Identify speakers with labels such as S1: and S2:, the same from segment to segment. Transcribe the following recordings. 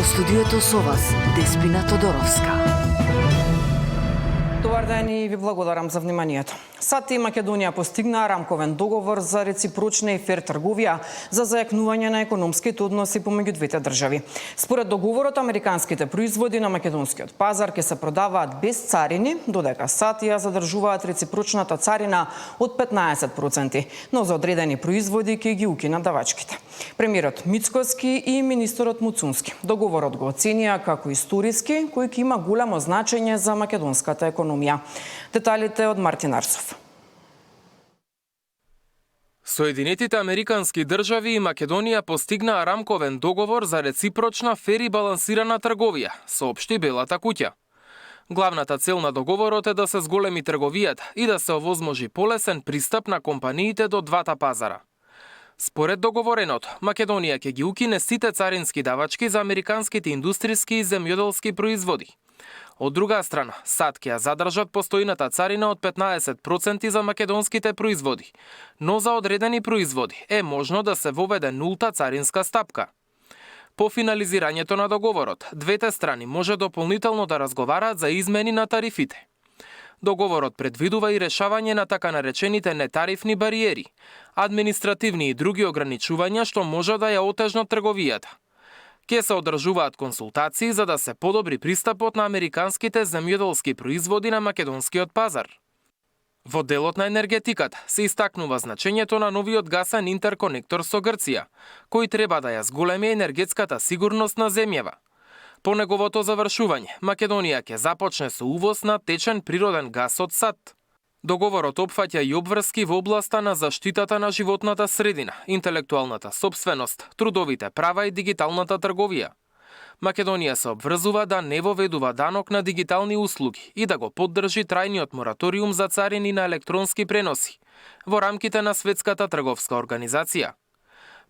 S1: Во студиото со вас, Деспина Тодоровска.
S2: Добар ден и ви благодарам за вниманието. САД и Македонија постигнаа рамковен договор за реципрочна и фер трговија за зајакнување на економските односи помеѓу двете држави. Според договорот, американските производи на македонскиот пазар ќе се продаваат без царини, додека САД ја задржуваат реципрочната царина од 15%, но за одредени производи ќе ги укинат давачките. Премиерот Мицкоски и министерот Муцунски договорот го оценија како историски, кој ќе има голямо значење за македонската економија. Деталите од Мартин Арсов.
S3: Соединетите американски држави и Македонија постигнаа рамковен договор за реципрочна, фер и балансирана трговија, соопшти Белата куќа. Главната цел на договорот е да се зголеми трговијата и да се овозможи полесен пристап на компаниите до двата пазара. Според договореното, Македонија ќе ги укине сите царински давачки за американските индустријски и земјоделски производи. Од друга страна, САД ќе ја задржат постојната царина од 15% за македонските производи, но за одредени производи е можно да се воведе нулта царинска стапка. По финализирањето на договорот, двете страни може дополнително да разговараат за измени на тарифите. Договорот предвидува и решавање на така наречените нетарифни бариери, административни и други ограничувања што може да ја отежнат трговијата. Ке се одржуваат консултации за да се подобри пристапот на американските земјоделски производи на македонскиот пазар. Во делот на енергетиката се истакнува значењето на новиот гасен интерконектор со Грција, кој треба да ја зголеми енергетската сигурност на земјава. По неговото завршување, Македонија ќе започне со увоз на течен природен гас од САД. Договорот опфаќа и обврски во областа на заштитата на животната средина, интелектуалната сопственост, трудовите права и дигиталната трговија. Македонија се обврзува да не воведува данок на дигитални услуги и да го поддржи трајниот мораториум за царини на електронски преноси во рамките на Светската трговска организација.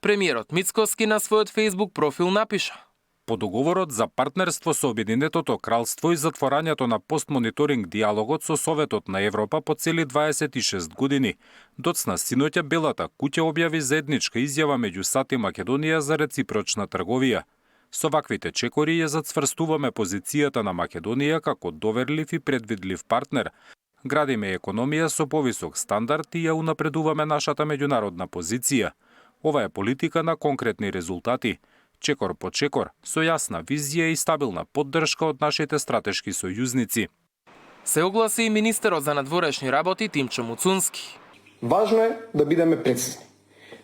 S3: Премиерот Мицкоски на својот Facebook профил напиша:
S4: По договорот за партнерство со Обединетото кралство и затворањето на постмониторинг диалогот со Советот на Европа по цели 26 години, доцна синоќа Белата куќа објави заедничка изјава меѓу САД и Македонија за реципрочна трговија. Со ваквите чекори ја зацврстуваме позицијата на Македонија како доверлив и предвидлив партнер, градиме економија со повисок стандард и ја унапредуваме нашата меѓународна позиција. Ова е политика на конкретни резултати, чекор по чекор, со јасна визија и стабилна поддршка од нашите стратешки сојузници.
S3: Се огласи и министерот за надворешни работи Тимчо Муцунски.
S5: Важно е да бидеме прецизни.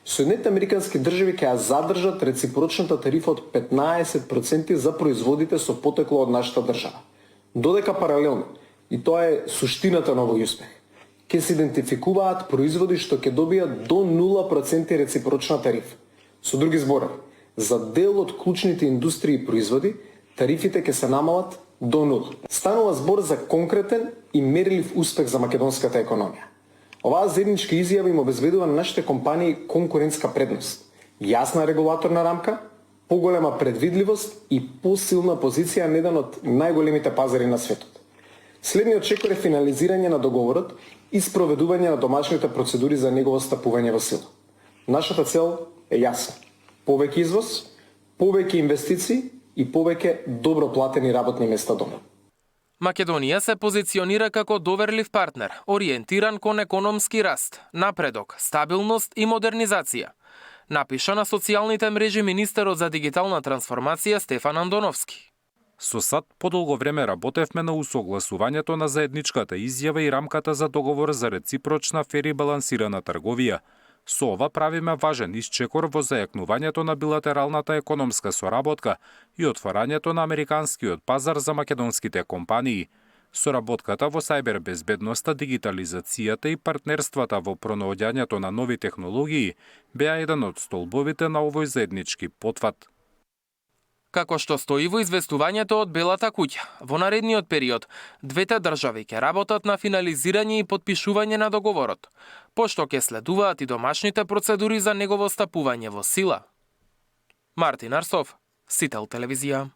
S5: Соединетите американски држави ќе ја задржат реципрочната тарифа од 15% за производите со потекло од нашата држава. Додека паралелно, и тоа е суштината на овој успех, ќе се идентификуваат производи што ќе добијат до 0% реципрочна тарифа. Со други зборови, за дел од клучните индустрии и производи, тарифите ќе се намалат до нула. Станува збор за конкретен и мерлив успех за македонската економија. Оваа заедничка изјава им обезбедува на нашите компании конкурентска предност, јасна регулаторна рамка, поголема предвидливост и посилна позиција на еден од најголемите пазари на светот. Следниот чекор е финализирање на договорот и спроведување на домашните процедури за негово стапување во сила. Нашата цел е јасна: повеќе извоз, повеќе инвестиции и повеќе добро платени работни места дома.
S3: Македонија се позиционира како доверлив партнер, ориентиран кон економски раст, напредок, стабилност и модернизација, напиша на социјалните мрежи министерот за дигитална трансформација Стефан Андоновски.
S4: Со САД подолго време работевме на усогласувањето на заедничката изјава и рамката за договор за реципрочна, фер и балансирана трговија. Со ова правиме важен исчекор во зајакнувањето на билатералната економска соработка и отворањето на американскиот пазар за македонските компании. Соработката во сајбербезбедноста, дигитализацијата и партнерствата во пронаоѓањето на нови технологии беа еден од столбовите на овој заеднички потват.
S3: Како што стои во известувањето од Белата куќа, во наредниот период двете држави ќе работат на финализирање и подпишување на договорот, пошто ќе следуваат и домашните процедури за негово стапување во сила. Мартин Арсов, Сител телевизија.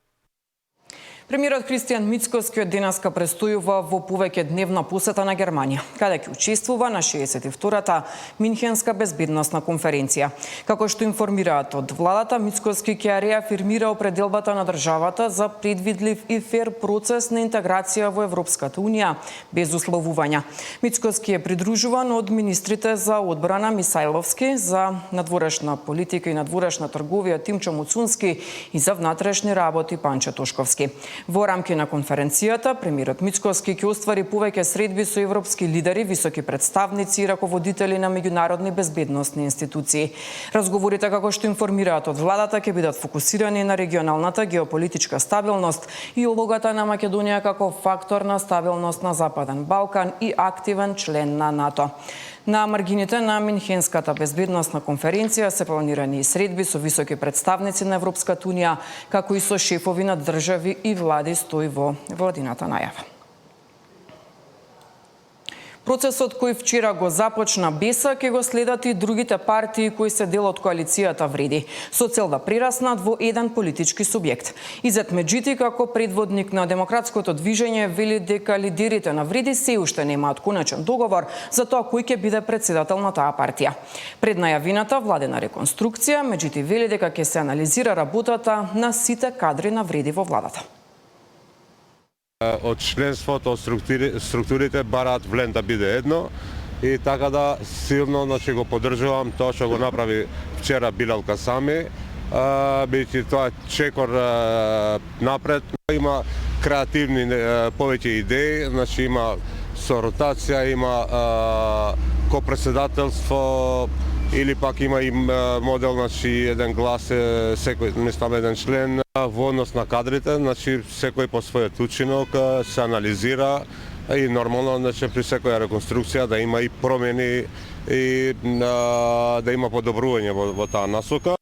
S2: Премиерот Христијан Мицкоски од денеска престојува во повеќе дневна посета на Германија, каде ќе учествува на 62-та Минхенска безбедносна конференција. Како што информираат од владата, Мицкоски ќе реафирмира определбата на државата за предвидлив и фер процес на интеграција во Европската унија без условувања. Мицкоски е придружуван од министрите за одбрана Мисајловски, за надворешна политика и надворешна трговија Тимчо Муцунски и за внатрешни работи Панчо Тошковски. Во рамки на конференцијата, премиерот Мицкоски ќе оствари повеќе средби со европски лидери, високи представници и раководители на меѓународни безбедносни институции. Разговорите, како што информираат од владата, ќе бидат фокусирани на регионалната геополитичка стабилност и улогата на Македонија како фактор на стабилност на Западен Балкан и активен член на НАТО. На маргините на Минхенската безбедносна конференција се планирани и средби со високи представници на Европската унија, како и со шефови на држави и влади, стои во владината најава. Процесот кој вчера го започна БЕСА ќе го следат и другите партии кои се дел од коалицијата Вреди, со цел да прераснат во еден политички субјект. Изет Меджити, како предводник на демократското движење, вели дека лидерите на Вреди се уште немаат конечен договор за тоа кој ќе биде председател на таа партија. Пред најавината владена реконструкција, Меджити вели дека ќе се анализира работата на сите кадри на Вреди во владата.
S6: Од членството, од структурите бараат влен да биде едно и така да силно го поддржувам тоа што го направи вчера Билал Касами, бидејќи тоа чекор напред, има креативни повеќе идеи, има со ротација, има копредседателство или пак има и модел, еден глас секој, мислам еден член во однос на кадрите, секој по својот учинок се анализира и нормално при секоја реконструкција да има и промени и да има подобрување во таа насока.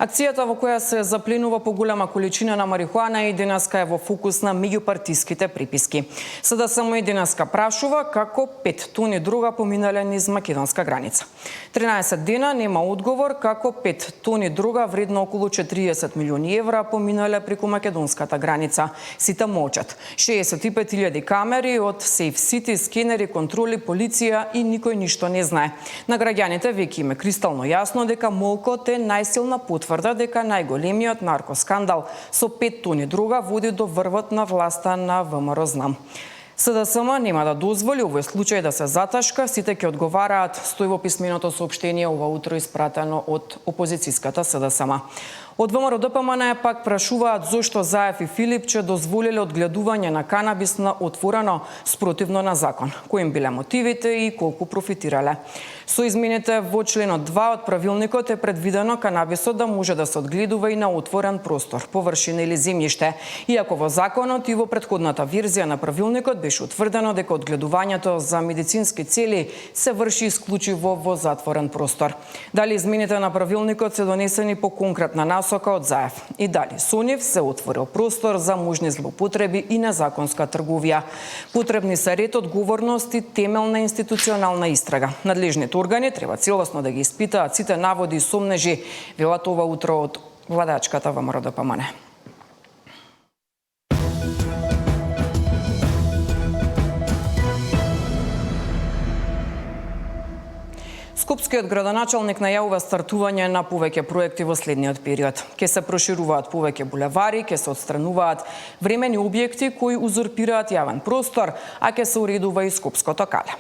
S2: Акцијата во која се запленува поголема количина на марихуана и денеска е во фокус на меѓупартиските приписки. СДСМ и денеска прашува како 5 тони дрога поминале низ македонска граница. 13 дена нема одговор како 5 тони дрога вредно околу 40 милиони евра поминале преку македонската граница. Сите молчат. 65.000 камери од Safe City, скенери, контроли, полиција и никој ништо не знае. На граѓаните веќе им е кристално јасно дека молкот е најсилна потврда дека најголемиот наркоскандал со 5 тони дрога води до врвот на власта на ВМРО Знам. СДСМ нема да дозволи овој случај да се заташка, сите ќе одговараат, стои во писменото соопштение ова утро испратено од опозицијската СДСМ. Од ВМРО ДПМН пак прашуваат зошто Заев и Филипче дозволиле одгледување на канабис на отворено спротивно на закон, кои им биле мотивите и колку профитирале. Со измените во членот 2 од правилникот е предвидено канабисот да може да се одгледува и на отворен простор, површина или земјиште, иако во законот и во претходната верзија на правилникот беше утврдено дека одгледувањето за медицински цели се врши исклучиво во затворен простор. Дали измените на правилникот се донесени по конкретна насока од Заев и дали со нив се отворил простор за можни злоупотреби и незаконска трговија. Потребни се ред, одговорност и темелна институционална истрага. Надлежните органи треба целосно да ги испитаат сите наводи и сомнежи, велат ова утро од владачката ВМРО ДПМН. Скопскиот градоначалник најавува стартување на повеќе проекти во следниот период. Ке се прошируваат повеќе булевари, ке се отстрануваат времени објекти кои узурпираат јавен простор, а ке се уредува и Скопското кале.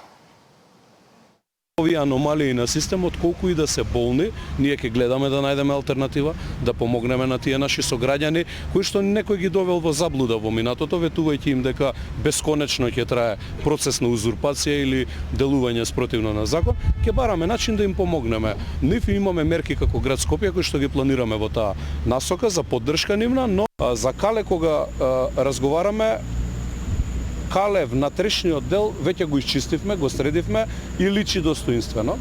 S7: Овие аномалии на системот, колку и да се болни, ние ќе гледаме да најдеме алтернатива, да помогнеме на тие наши сограѓани, кои што некој ги довел во заблуда во минатото, ветувајќи им дека бесконечно ќе трае процес на узурпација или делување спротивно на закон, ќе бараме начин да им помогнеме. Нив имаме мерки како град Скопје кои што ги планираме во таа насока за поддршка нивна, но за кале кога разговараме, кале внатрешниот дел веќе го исчистивме, го средивме и личи достоинствено.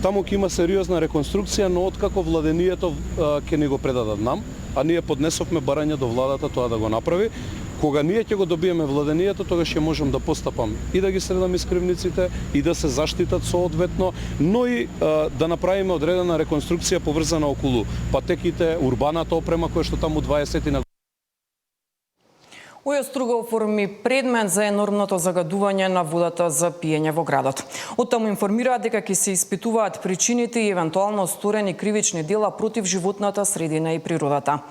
S7: Таму ќе има сериозна реконструкција, но откако владението ќе ни го предадат нам, а ние поднесовме барање до владата тоа да го направи, кога ние ќе го добиеме владението, тогаш ќе можам да постапам и да ги средам искривниците и да се заштитат соодветно, но и да направиме одредена реконструкција поврзана околу патеките, урбаната опрема која што таму 20 на
S2: Ој Струга оформи предмет за енормното загадување на водата за пиење во градот. Оттаму информираат дека ќе се испитуваат причините и евентуално сторени кривични дела против животната средина и природата.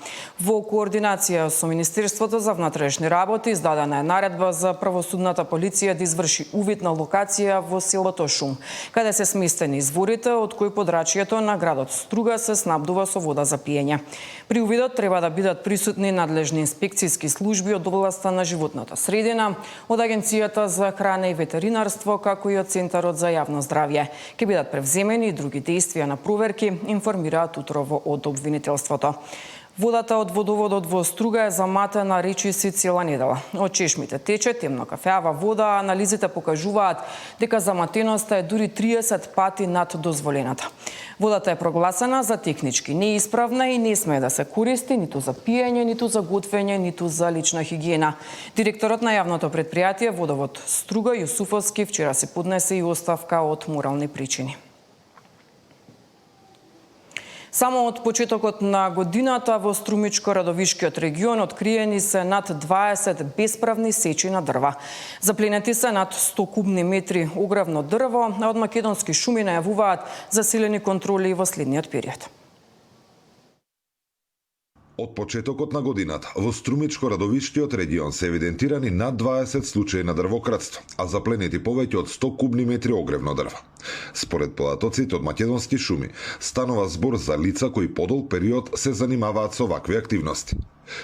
S2: Во координација со Министерството за внатрешни работи издадена е наредба за правосудната полиција да изврши увид на локација во селото Шум, каде се сместени изворите од кои подрачјето на градот Струга се снабдува со вода за пиење. При увидот треба да бидат присутни надлежни инспекцијски служби од областа на животната средина, од Агенцијата за храна и ветеринарство, како и од Центарот за јавно здравје. Ке бидат превземени и други действија на проверки, информираат утрово од обвинителството. Водата од водоводот во Струга е заматена речиси цела недела. Од чешмите тече темно кафеава вода, а анализите покажуваат дека заматеноста е дури 30 пати над дозволената. Водата е прогласена за технички неисправна и не смее да се користи ниту за пиење, ниту за готвење, ниту за лична хигиена. Директорот на јавното предпријатие Водовод Струга Јусуфовски вчера се поднесе и оставка од морални причини. Само од почетокот на годината во Струмичко-Радовишкиот регион откриени се над 20 бесправни сечи на дрва. Запленети се над 100 кубни метри огревно дрво, а од македонски шуми најавуваат засилени контроли во следниот период.
S8: Од почетокот на годината во Струмичко-Радовишкиот регион се евидентирани над 20 случаи на дрвократство, а запленети повеќе од 100 кубни метри огревно дрво. Според податоците од македонски шуми, станува збор за лица кои подолг период се занимаваат со вакви активности.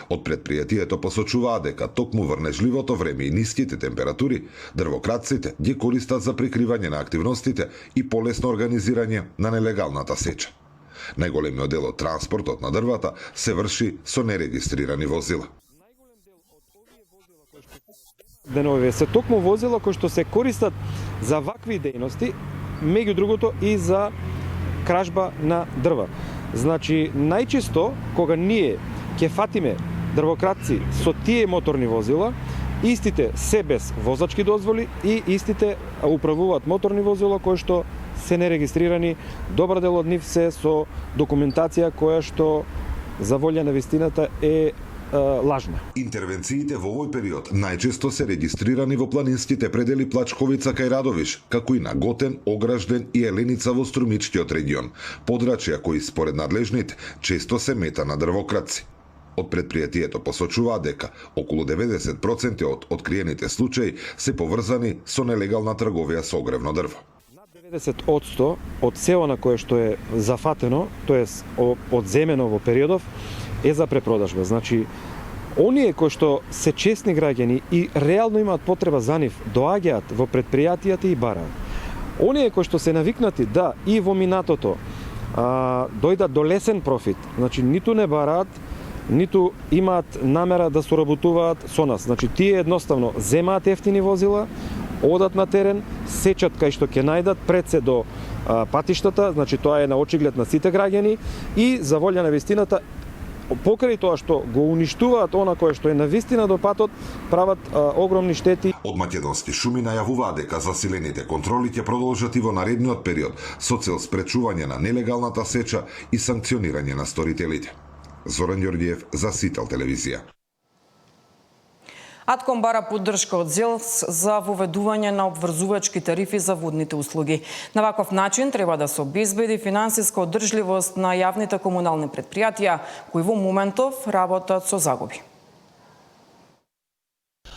S8: Од предпријатието посочуваат дека токму врнежливото време и ниските температури, дрвократците ги користат за прикривање на активностите и полесно организирање на нелегалната сеча. Најголемиот дел од транспортот на дрвата се врши со нерегистрирани возила.
S9: Денове се токму возила кои што се користат за вакви дејности, меѓу другото и за кражба на дрва. Значи, најчесто кога ние ќе фатиме дрвократци со тие моторни возила, истите се без возачки дозволи и истите управуваат моторни возила кои што се нерегистрирани, добар дел од нив се со документација која што за волја на вистината е лажна.
S8: Интервенциите во овој период најчесто се регистрирани во планинските предели Плачковица кај Радовиш, како и на Готен, Огражден и Еленица во Струмичкиот регион, подрачја кои според надлежните често се мета на дрвократци. Од предпријатието посочуваат дека околу 90% од откриените случаи се поврзани со нелегална трговија со огревно дрво.
S9: 90% од сео на кое што е зафатено, тоест одземено во периодов, е за препродажба. Значи, оние кои што се честни граѓани и реално имаат потреба за нив, доаѓаат во предпријатијата и бараат. Оние кои што се навикнати да и во минатото дојдат до лесен профит, значи ниту не бараат, ниту имаат намера да соработуваат со нас. Значи, тие едноставно земаат ефтини возила, одат на терен, сечат кај што ќе најдат пред се до патиштата, значи тоа е на очиглед на сите граѓани и за волја на вистината, покрај тоа што го уништуваат она кое што е на вистина до патот, прават огромни штети.
S8: Од македонски шуми најавуваат дека засилените контроли ќе продолжат и во наредниот период со цел спречување на нелегалната сеча и санкционирање на сторителите. Зоран Ѓорѓиев за Сител телевизија.
S2: Атком бара поддршка од ЗЕЛС за воведување на обврзувачки тарифи за водните услуги. На ваков начин треба да се обезбеди финансиска одржливост на јавните комунални предпријатија, кои во моментов работат со загуби.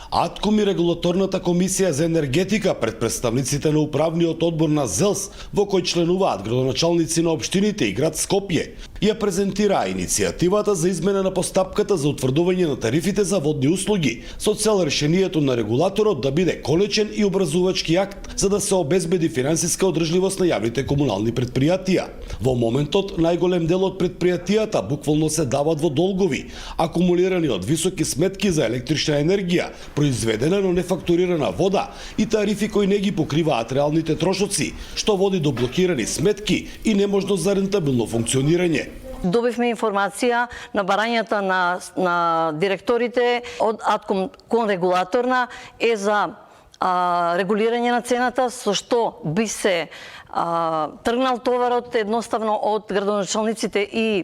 S10: Атком и Регулаторната комисија за енергетика пред представниците на управниот одбор на ЗЕЛС, во кој членуваат градоначалници на општините и град Скопје, ја презентираа иницијативата за измена на постапката за утврдување на тарифите за водни услуги, со цел решението на регулаторот да биде конечен и образувачки акт за да се обезбеди финансиска одржливост на јавните комунални предпријатија. Во моментот најголем дел од предпријатијата буквално се дават во долгови, акумулирани од високи сметки за електрична енергија, произведена но нефактурирана вода и тарифи кои не ги покриваат реалните трошоци, што води до блокирани сметки и неможност за рентабилно функционирање.
S11: Добивме информација на барањата на директорите од Атком кон регулаторна е за регулирање на цената, со што би се тргнал товарот едноставно од градоначалниците и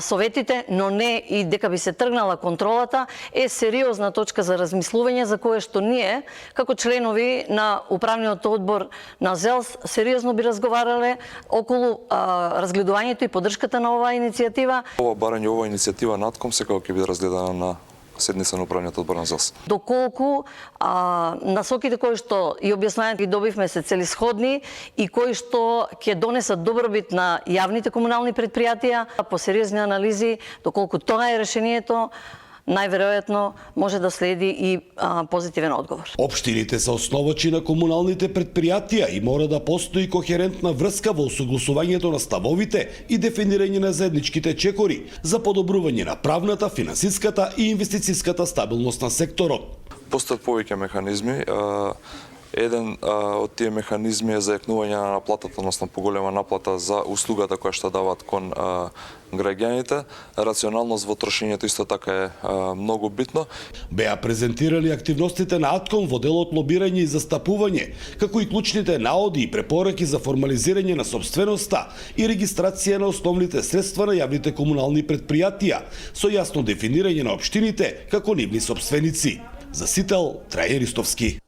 S11: советите, но не и дека би се тргнала контролата, е сериозна точка за размислување за кое што ние, како членови на управниот одбор на ЗЕЛС, сериозно би разговарале околу разгледувањето и поддршката на оваа иницијатива.
S12: Ова барање, ова иницијатива надком секако ќе биде разгледана на седница на управниот одбор на ЗЕЛС.
S11: Доколку насоките кои што и објаснувањето ги добивме се целисходни и кои што ќе донесат добробит на јавните комунални предпријатија, по сериозни анализи, доколку тоа е решението, најверојатно може да следи и позитивен одговор.
S10: Општините се основачи на комуналните предпријатија и мора да постои кохерентна врска во усогласувањето на ставовите и дефинирање на заедничките чекори за подобрување на правната, финансиската и инвестицијската стабилност на секторот.
S12: Постојат повеќе механизми. Еден од тие механизми е зајакнување на наплатата, односно поголема наплата за услугата која што дават кон граѓаните. Рационалност во трошењето исто така е многу битно.
S10: Беа презентирани активностите на АТКОМ во делот лобирање и застапување, како и клучните наоди и препораки за формализирање на собственоста и регистрација на основните средства на јавните комунални предпријатија, со јасно дефинирање на општините како нивни собственици. За Сител, Трајан Ристовски.